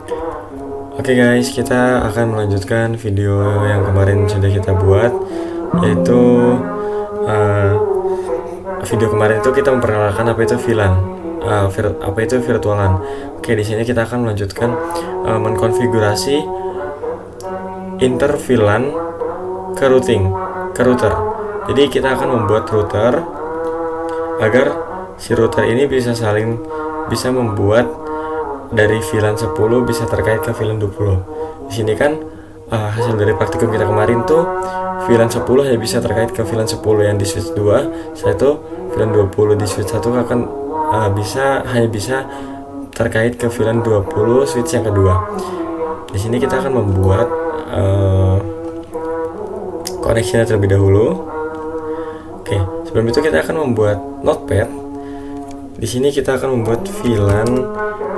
Oke guys, kita akan melanjutkan video yang kemarin sudah kita buat, yaitu video kemarin itu kita memperkenalkan apa itu VLAN, apa itu virtualan. Oke, di sini kita akan melanjutkan mengkonfigurasi inter VLAN ke router. Jadi kita akan membuat router agar si router ini bisa membuat dari VLAN 10 bisa terkait ke VLAN 20. Di sini kan hasil dari praktikum kita kemarin tuh VLAN 10 hanya bisa terkait ke VLAN 10 yang di switch 2, setelah itu VLAN 20 di switch 1 akan hanya bisa terkait ke VLAN 20 switch yang kedua. Di sini kita akan membuat koneksinya terlebih dahulu. Oke, sebelum itu kita akan membuat notepad. Di sini kita akan membuat VLAN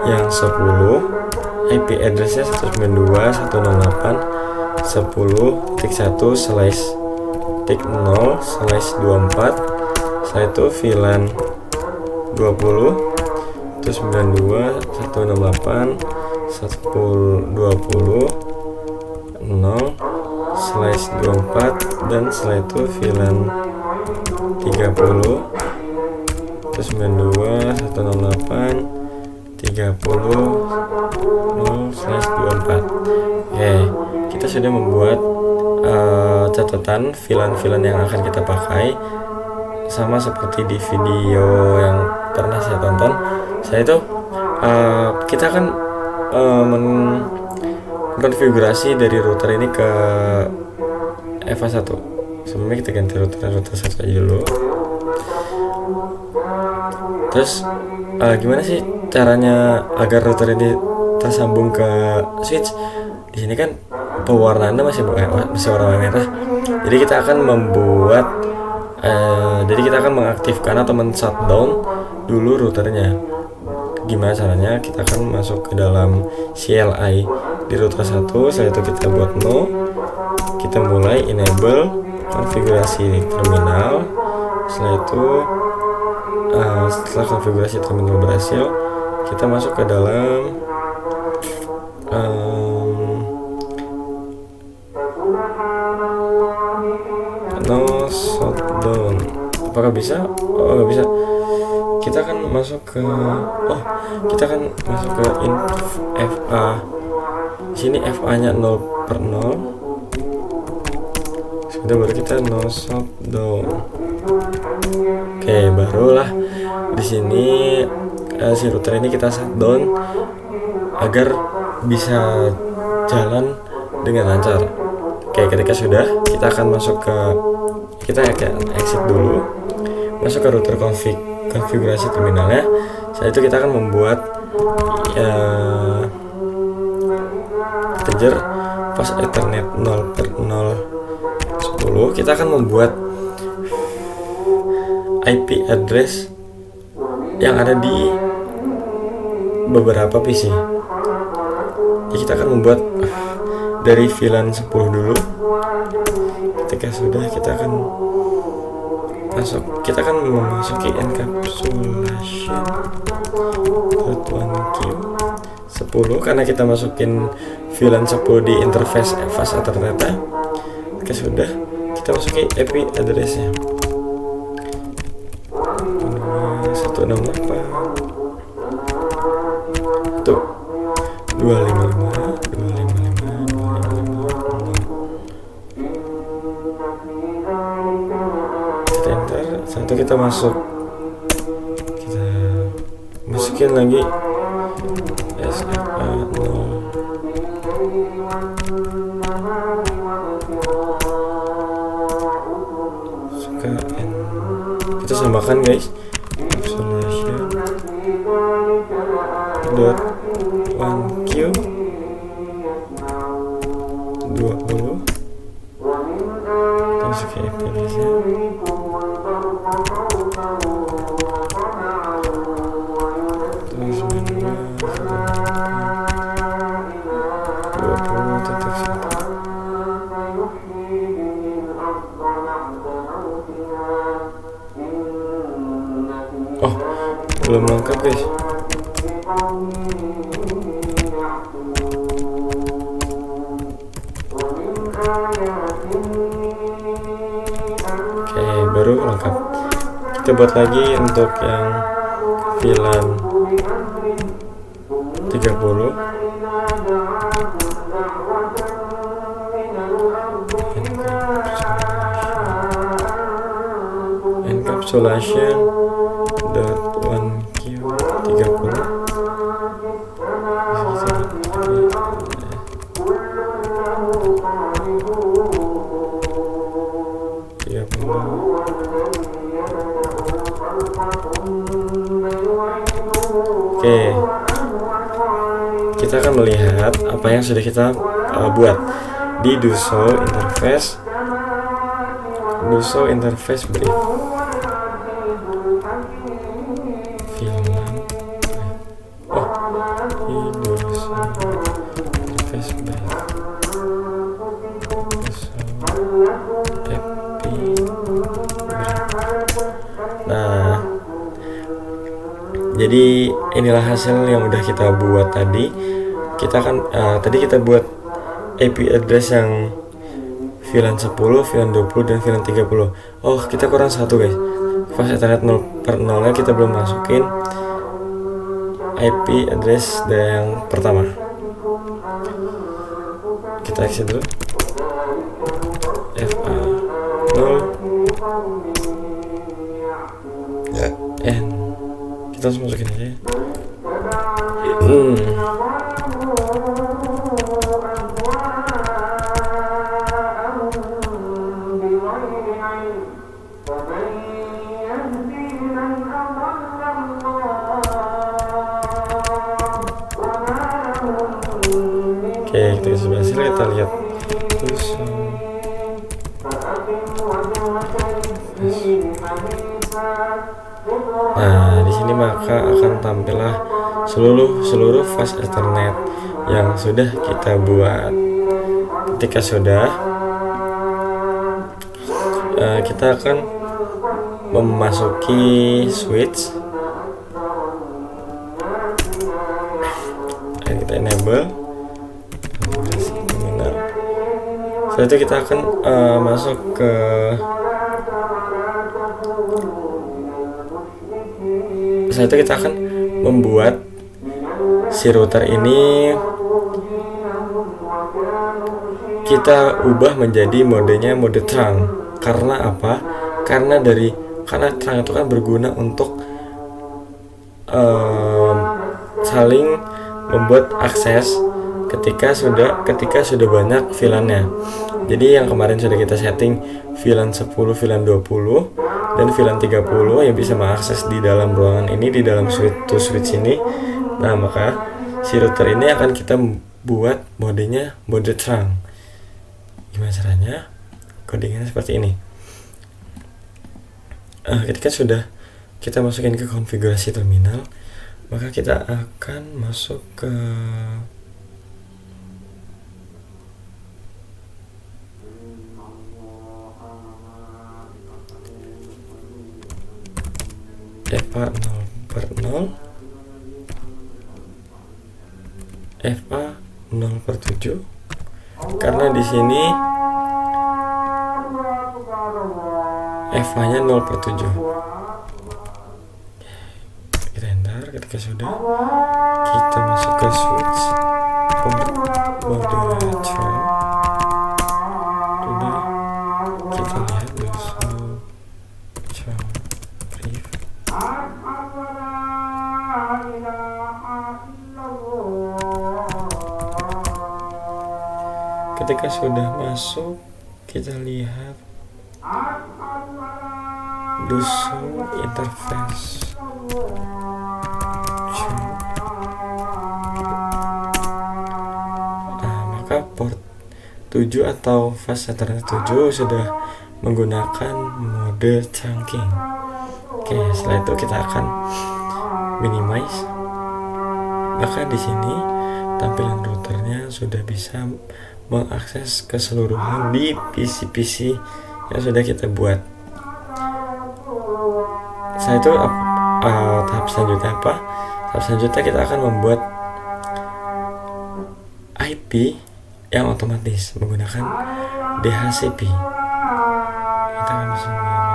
yang 10, IP address-nya 192.168.1/0/24. Setelah itu VLAN 20 itu 92.168.10/20/24, dan setelah itu VLAN 30 itu 92.168.30/24. Oke, kita sudah membuat catatan VLAN yang akan kita pakai, sama seperti di video yang pernah saya tonton. Saya itu kita akan mengkonfigurasi dari router ini ke FA1. Sebelumnya kita ganti router 1 aja dulu. Terus gimana sih caranya agar router ini tersambung ke switch? Di sini kan pewarnaannya masih warna merah. Jadi kita akan mengaktifkan atau men-shutdown dulu routernya. Gimana caranya? Kita akan masuk ke dalam CLI di router 1. Setelah itu kita buat no. Kita mulai enable konfigurasi terminal. Setelah itu setelah konfigurasi terminal berhasil, kita masuk ke dalam no shutdown. Apakah bisa? Oh, nggak bisa. Kita akan masuk ke FA. Di sini FA-nya 0/0. Sudah, baru kita no shutdown. Oke, barulah di sini si router ini kita shutdown agar bisa jalan dengan lancar. Oke, ketika sudah, kita akan kita akan exit dulu, masuk ke router konfigurasi terminalnya. Setelah itu kita akan membuat integer pas Ethernet 0/0/10. Kita akan membuat IP address yang ada di beberapa PC. Jadi kita akan membuat dari VLAN 10 dulu. Ketika sudah, kita akan memasuki encapsulation .1q 10 karena kita masukin VLAN 10 di interface fast Ethernet. Ketika sudah, kita masuki IP address-nya 168 tuh 255. Kita enter. Satu kita masukin lagi SFA 0. Kita samakan guys, encapsulation .1q 20. Terus ke IP-nya 20.1. Oh, belum lengkap guys. Oke, baru lengkap. Kita buat lagi untuk yang VLAN 30. Encapsulation .1Q 30. Oke, kita akan melihat apa yang sudah kita buat di DuShow interface brief. Nah, jadi inilah hasil yang udah kita buat tadi. Kita akan tadi kita buat IP address yang VLAN 10, VLAN 20, dan VLAN 30. Oh, kita kurang satu guys. Fast Ethernet 0/0 nya kita belum masukin IP address yang pertama. Kita exit dulu. FA0 N. Kita langsung masukin aja. Oke, kita sudah hasil, kita lihat. Nah, di sini maka akan tampillah seluruh fast Ethernet yang sudah kita buat. Ketika sudah, kita akan memasuki switch. Kita enable. Setelah itu kita akan masuk ke setelah itu kita akan membuat si router ini, kita ubah menjadi modenya mode terang. Karena apa? Karena terang itu kan berguna untuk saling membuat akses ketika sudah banyak VLAN-nya. Jadi yang kemarin sudah kita setting VLAN 10, VLAN 20, dan VLAN 30 yang bisa mengakses di dalam ruangan ini, di dalam switch ini. Nah, maka si router ini akan kita buat modenya mode terang. Gimana caranya? Codingnya seperti ini. Ketika sudah kita masukin ke konfigurasi terminal, maka kita akan masuk ke FA 0/0, FA 0/7, karena di sini FA-nya 0/7. Kita enter. Ketika sudah, kita masuk ke switch port mode terang. Sudah, kita lihat DuShow brief. Ketika sudah masuk, kita lihat DuShow interface. Maka port 7 atau fast Ethernet 7 sudah menggunakan mode trunking. Oke, setelah itu kita akan minimize. Maka di sini tampilan routernya sudah bisa mengakses keseluruhan di PC-PC yang sudah kita buat. Setelah itu tahap selanjutnya apa? Tahap selanjutnya kita akan membuat IP yang otomatis menggunakan DHCP. Kita akan bisa menggunakan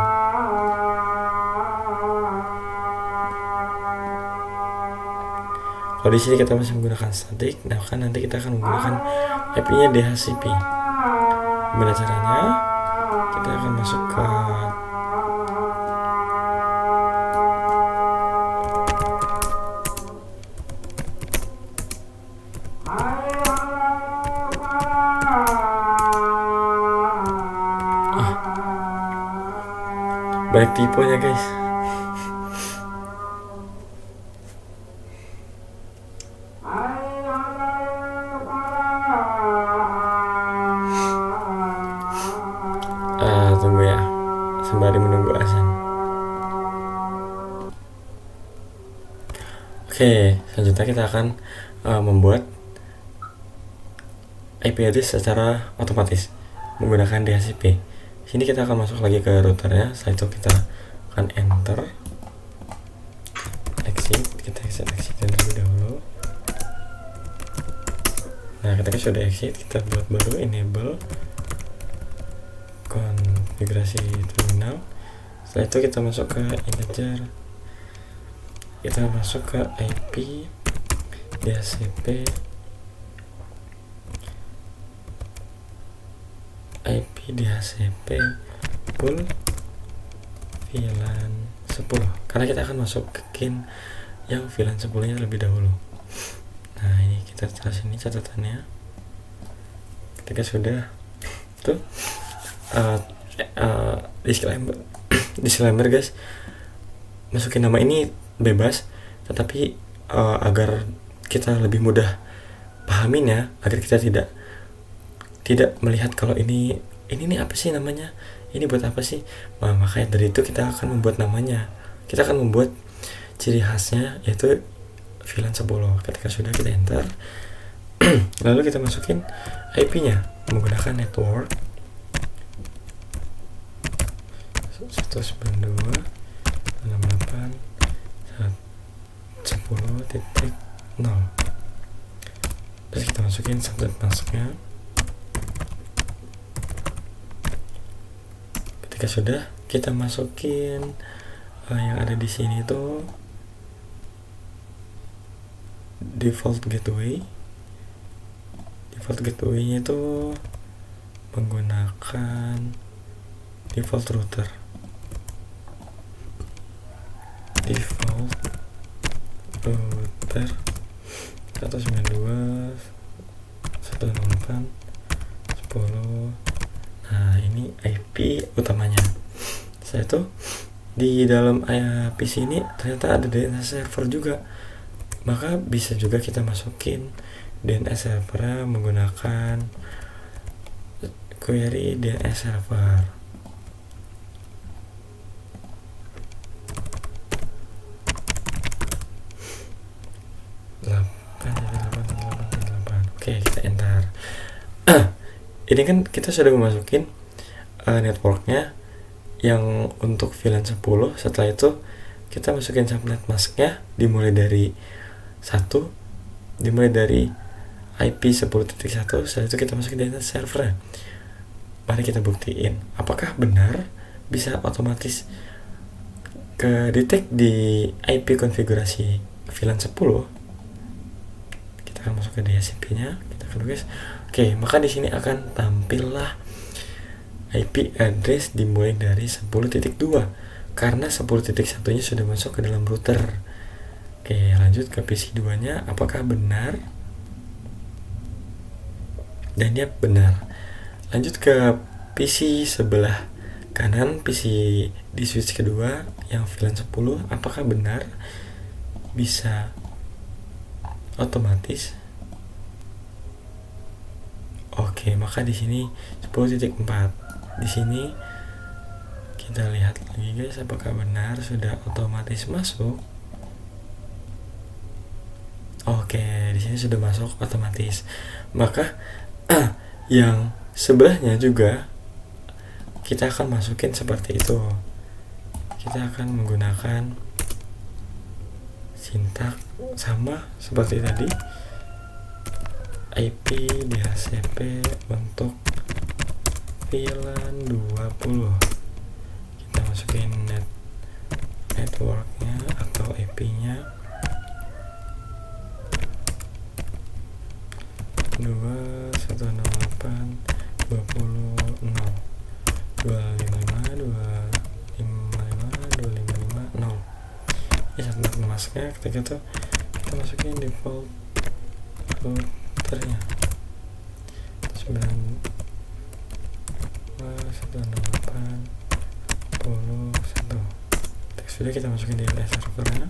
kalau di sini kita masih menggunakan static, nah kan nanti kita akan menggunakan IP-nya DHCP. Gimana caranya? Kita akan masuk ke banyak tipenya guys. Tunggu ya, sembari menunggu azan. Oke, selanjutnya kita akan membuat IP address secara otomatis menggunakan DHCP. Sini kita akan masuk lagi ke routernya. Setelah itu kita akan enter, exit, kita exit terlebih dahulu. Nah, ketika sudah exit, kita buat baru enable konfigurasi terminal. Setelah itu kita masuk ke integer, kita masuk ke IP DHCP pool VLAN 10 karena kita akan masuk ke GAN yang VLAN 10 nya lebih dahulu. Nah, ini kita taruh sini catatannya. Ketika sudah tuh disclaimer guys, masukin nama ini bebas, tetapi agar kita lebih mudah pahamin ya, agar kita tidak melihat kalau ini nih apa sih namanya, ini buat apa sih. Nah, makanya dari itu kita akan membuat namanya, kita akan membuat ciri khasnya yaitu VLAN 10. Ketika sudah, kita enter lalu kita masukin IP nya menggunakan network 192.168.10.0. terus kita masukin subnet masknya. Ketika sudah, kita masukin yang ada di sini itu default gateway. Default gateway-nya itu menggunakan default router. Default router 192.168.10. Nah, ini IP utamanya. Setelah itu di dalam PC ini ternyata ada DNS server juga, maka bisa juga kita masukin DNS server menggunakan query DNS server. Oke, kita enter. Ini kan kita sudah memasukin networknya yang untuk VLAN 10. Setelah itu kita masukin subnet masknya dimulai dari IP 10.1. Setelah itu kita masukin DNS server. Mari kita buktiin apakah benar bisa otomatis ke detect di IP konfigurasi VLAN 10. Kita akan masuk ke DHCP nya, kita akan tulis. Oke, maka di sini akan tampillah IP address dimulai dari 10.2 karena 10.1 nya sudah masuk ke dalam router. Oke, lanjut ke PC 2 nya, apakah benar? Dan dia benar. Lanjut ke PC sebelah kanan, PC di switch kedua yang VLAN 10, apakah benar bisa otomatis? Oke, maka di sini 10.4. Di sini kita lihat lagi guys, apakah benar sudah otomatis masuk. Oke, di sini sudah masuk otomatis. Maka yang sebelahnya juga kita akan masukin seperti itu. Kita akan menggunakan sintak sama seperti tadi, IP DHCP untuk VLAN 20. Kita masukin networknya atau IP-nya 21.0.255.255.255.255.0. Ya, saat memasuknya ketika itu kita masukin default routernya 168.1. Sudah kita masukin di servernya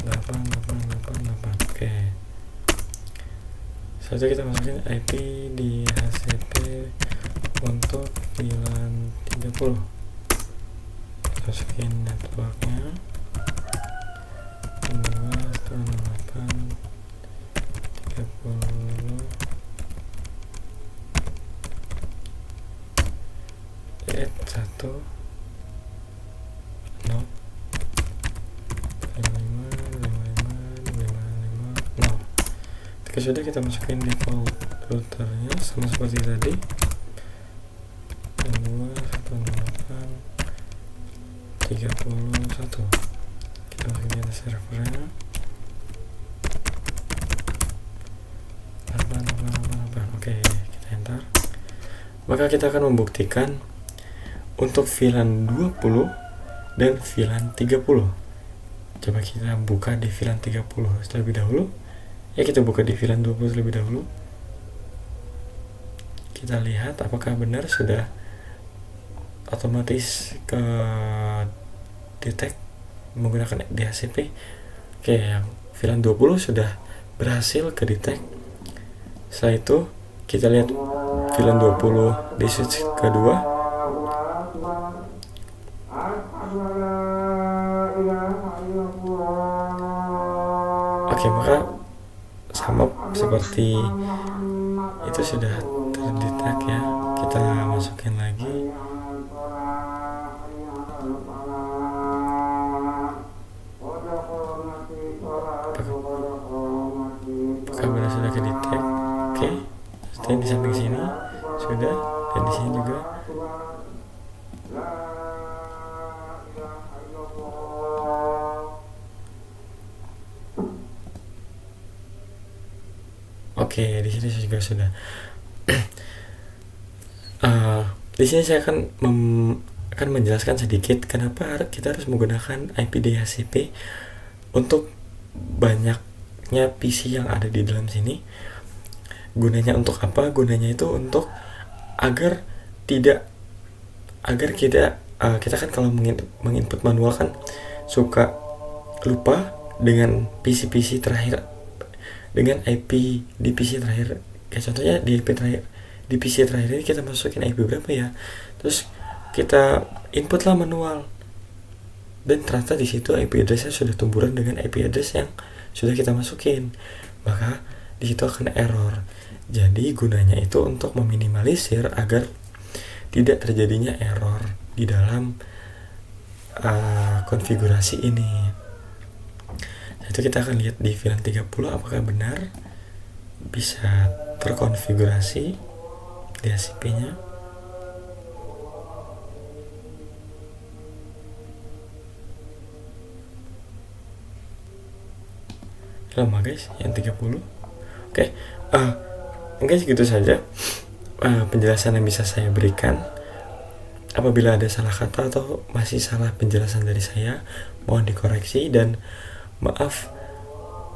8888. Oke. Setelah kita masukin IP di HCP untuk VLAN 30. Kita masukin networknya 2.168.30. 1 Oke, sudah kita masukin default routernya sama seperti tadi 2.168.31. Kita masukin di servernya 8888. Oke, kita enter. Maka kita akan membuktikan untuk VLAN 20 dan VLAN 30. Coba kita buka di VLAN 30 terlebih dahulu. Ya, kita buka di VLAN 20 terlebih dahulu. Kita lihat apakah benar sudah otomatis ke detect menggunakan DHCP. Oke, yang VLAN 20 sudah berhasil ke detect. Setelah itu kita lihat VLAN 20 di switch kedua. Oke, maka sama seperti itu sudah terdetek ya. Kita masukin lagi. Apakah benar sudah kedetek? Oke, setelah di samping sini sudah, dan di sini juga. Oke, di sini juga sudah. Di sini saya akan menjelaskan sedikit kenapa kita harus menggunakan IP DHCP untuk banyaknya PC yang ada di dalam sini. Gunanya untuk apa? Gunanya itu untuk agar kita kan kalau menginput manual kan suka lupa dengan PC terakhir, dengan IP di PC terakhir. Kayak contohnya di IP terakhir, di PC terakhir ini kita masukin IP berapa ya, terus kita input lah manual, dan ternyata di situ IP addressnya sudah tumburan dengan IP address yang sudah kita masukin, maka di situ akan error. Jadi gunanya itu untuk meminimalisir agar tidak terjadinya error di dalam konfigurasi ini. Itu kita akan lihat di VLAN 30 apakah benar bisa terkonfigurasi DHCP-nya. Lama guys, yang 30. Oke, mungkin segitu saja penjelasan yang bisa saya berikan. Apabila ada salah kata atau masih salah penjelasan dari saya, mohon dikoreksi, dan maaf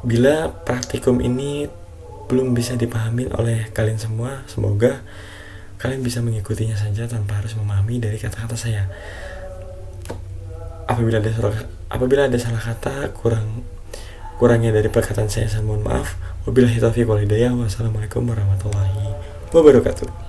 bila praktikum ini belum bisa dipahami oleh kalian semua. Semoga kalian bisa mengikutinya saja tanpa harus memahami dari kata-kata saya. Apabila ada salah kata, kurangnya dari perkataan saya mohon maaf. Wabillahi taufiq wal hidayah. Wassalamualaikum warahmatullahi wabarakatuh.